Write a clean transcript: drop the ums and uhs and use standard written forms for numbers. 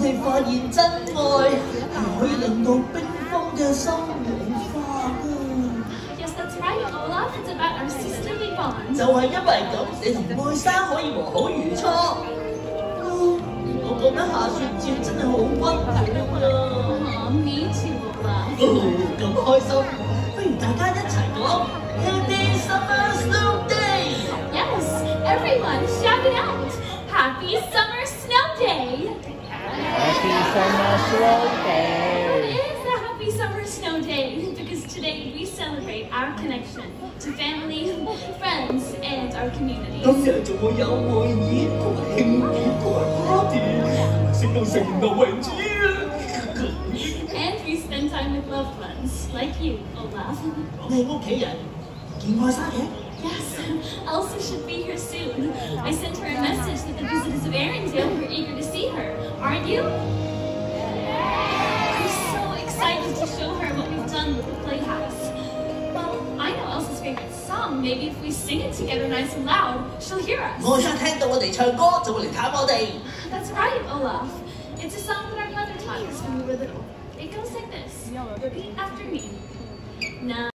哋發現真愛係可以令到冰封嘅心融化㗎。Yes, that's right, Olaf. It's about our sisterly bond. 就係因為咁，你同愛莎可以和好如初。我覺得下雪節真係好溫馨啊 Me too, Olaf. 咁開心，不如大家一齊講 Happy Summer Snow Day！ Yes, everyone shout it out. Happy Summer Snow Day. Happy Summer Snow It Day! is a happy summer snow day because today we celebrate our connection to family, friends, and our community. 今日仲會有會議同埋慶典同埋 party， 食到成個為止啊！ And we spend time with loved ones like you, Olaf. 你屋企人見愛莎嘅？ Yes, Elsa should be here soon. I sent her a message that the visitors of Arendelle were eager to see her. Aren't you? I'm so excited to show her what we've done with the playhouse. Well, I know Elsa's favorite song. Maybe if we sing it together nice and loud, she'll hear us. 愛莎聽到我哋唱歌就會嚟探我哋。 That's right, Olaf. It's a song that our mother taught us when we were little. It goes like this. Repeat after me. Now